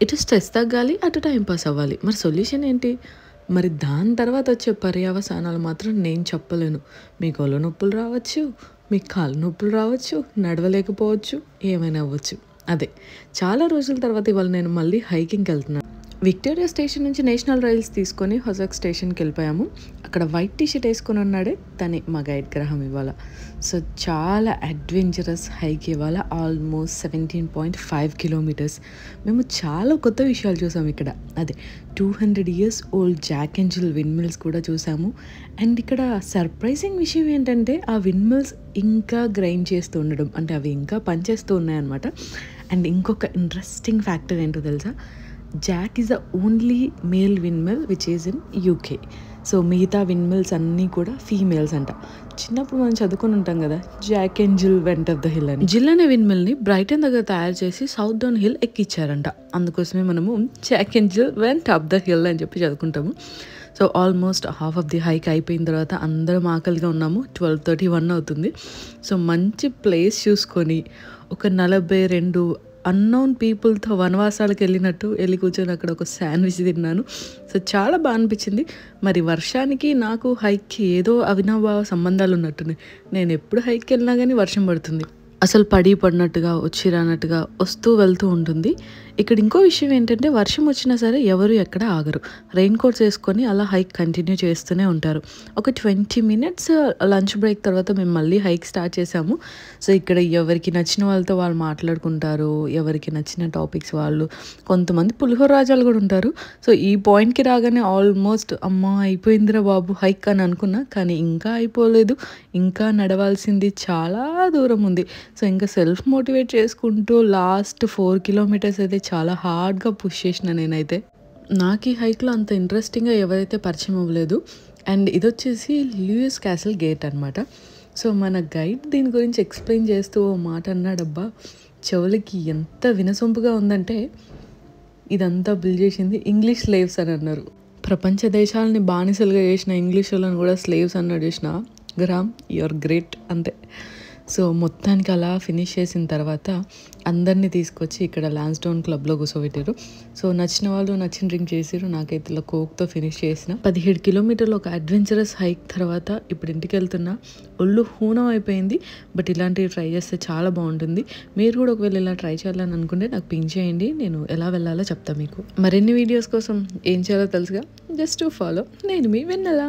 ఇటు స్ట్రెస్ తగ్గాలి, అటు టైం పాస్ అవ్వాలి. మరి సొల్యూషన్ ఏంటి? మరి దాని తర్వాత వచ్చే పర్యవసానాలు మాత్రం నేను చెప్పలేను. మీకు ఒళ్ళు నొప్పులు రావచ్చు, మీకు కాళ్ళు నొప్పులు రావచ్చు, నడవలేకపోవచ్చు, ఏమైనా అవ్వచ్చు. అదే చాలా రోజుల తర్వాత ఇవాళ నేను మళ్ళీ హైకింగ్కి వెళ్తున్నాను. విక్టోరియా స్టేషన్ నుంచి నేషనల్ రైల్స్ తీసుకొని హొజాక్ స్టేషన్కి వెళ్ళిపోయాము. అక్కడ వైట్ టీషర్ట్ వేసుకొని ఉన్నాడే తనే మా గైడ్ గ్రహం ఇవాళ. సో చాలా అడ్వెంచరస్ హైక్ ఇవాళ, ఆల్మోస్ట్ 17.5 కిలోమీటర్స్. మేము చాలా కొత్త విషయాలు చూసాము ఇక్కడ. అదే 200 years old Jack and Jill windmills కూడా చూసాము. అండ్ ఇక్కడ సర్ప్రైజింగ్ విషయం ఏంటంటే ఆ విండ్ మిల్స్ ఇంకా గ్రైండ్ చేస్తూ ఉండడం, అంటే అవి ఇంకా పనిచేస్తూ ఉన్నాయన్నమాట. అండ్ ఇంకొక ఇంట్రెస్టింగ్ ఫ్యాక్టర్ ఏంటో తెలుసా? Jack is the only male windmill which is in UK. So మిగతా విండ్ మిల్స్ అన్నీ కూడా ఫీమేల్స్ అంట. చిన్నప్పుడు మనం చదువుకుని ఉంటాం కదా, Jack and Jill went up the hill అని. జిల్ అనే విండ్ మిల్ని బ్రైటన్ దగ్గర తయారు చేసి సౌత్ డౌన్ హిల్ ఎక్కిచ్చారంట. అందుకోసమే మనము Jack and Jill went up the hill అని చెప్పి చదువుకుంటాము. So almost half of the hike అయిపోయిన తర్వాత అందరం ఆకలిగా ఉన్నాము. 12:31 అవుతుంది. సో మంచి ప్లేస్ చూసుకొని ఒక 42 అన్నోన్ పీపుల్తో వనవాసాలకు వెళ్ళినట్టు వెళ్ళి కూర్చొని అక్కడ ఒక శాండ్విచ్ తిన్నాను. సో చాలా బాగా అనిపించింది. మరి వర్షానికి నాకు హైక్కి ఏదో అవినాభావ సంబంధాలు ఉన్నట్టున్నాయి. నేను ఎప్పుడు హైక్కి వెళ్ళినా కానీ వర్షం పడుతుంది. అసలు పడినట్టుగా వచ్చి రానట్టుగా వస్తూ వెళ్తూ ఉంటుంది. ఇక్కడ ఇంకో విషయం ఏంటంటే వర్షం వచ్చినా సరే ఎవరు ఎక్కడ ఆగరు. రెయిన్ కోట్స్ వేసుకొని అలా హైక్ కంటిన్యూ చేస్తూనే ఉంటారు. ఒక 20 minutes లంచ్ బ్రేక్ తర్వాత మేము మళ్ళీ హైక్ స్టార్ట్ చేసాము. సో ఇక్కడ ఎవరికి నచ్చిన వాళ్ళతో వాళ్ళు మాట్లాడుకుంటారు, ఎవరికి నచ్చిన టాపిక్స్ వాళ్ళు. కొంతమంది పులిహోర రాజాలు కూడా ఉంటారు. సో ఈ పాయింట్కి రాగానే ఆల్మోస్ట్ అమ్మ అయిపోయిందిరా బాబు హైక్ అని అనుకున్నా, కానీ ఇంకా అయిపోలేదు. ఇంకా నడవాల్సింది చాలా దూరం ఉంది. సో ఇంకా సెల్ఫ్ మోటివేట్ చేసుకుంటూ లాస్ట్ 4 kilometers అయితే చాలా హార్డ్గా పుష్ చేసిన నేనైతే. నాకు ఈ హైక్లో అంత ఇంట్రెస్టింగ్గా ఎవరైతే పరిచయం అవ్వలేదు. అండ్ ఇది వచ్చేసి లూయిస్ క్యాసిల్ గేట్ అనమాట. సో మన గైడ్ దీని గురించి ఎక్స్ప్లెయిన్ చేస్తూ ఓ మాట అన్నాడబ్బా, చెవులకి ఎంత వినసొంపుగా ఉందంటే, ఇదంతా బిల్డ్ చేసింది ఇంగ్లీష్ స్లేవ్స్ అని అన్నారు. ప్రపంచ దేశాలని బానిసలుగా చేసిన ఇంగ్లీష్ వాళ్ళని కూడా స్లేవ్స్ అన్నాడు. చేసిన గ్రామ్ యూఆర్ గ్రేట్ అంతే. సో మొత్తానికి అలా ఫినిష్ చేసిన తర్వాత అందరినీ తీసుకొచ్చి ఇక్కడ లాన్స్డౌన్ క్లబ్లో కూర్చోబెట్టారు. సో నచ్చిన వాళ్ళు నచ్చిన డ్రింక్ చేసారు. నాకైతే ఇలా కోక్తో ఫినిష్ చేసిన 17 kilometers ఒక అడ్వెంచరస్ హైక్ తర్వాత ఇప్పుడు ఇంటికి వెళ్తున్నా. ఒళ్ళు హూనం అయిపోయింది. బట్ ఇలాంటివి ట్రై చేస్తే చాలా బాగుంటుంది. మీరు కూడా ఒకవేళ ఇలా ట్రై చేయాలని అనుకుంటే నాకు పింక్ చేయండి, నేను ఎలా వెళ్ళాలో చెప్తాను మీకు. మరిన్ని వీడియోస్ కోసం ఏం చేయాలో తెలుసుగా, జస్ట్ ఫాలో. నేను మీ వెన్నెల.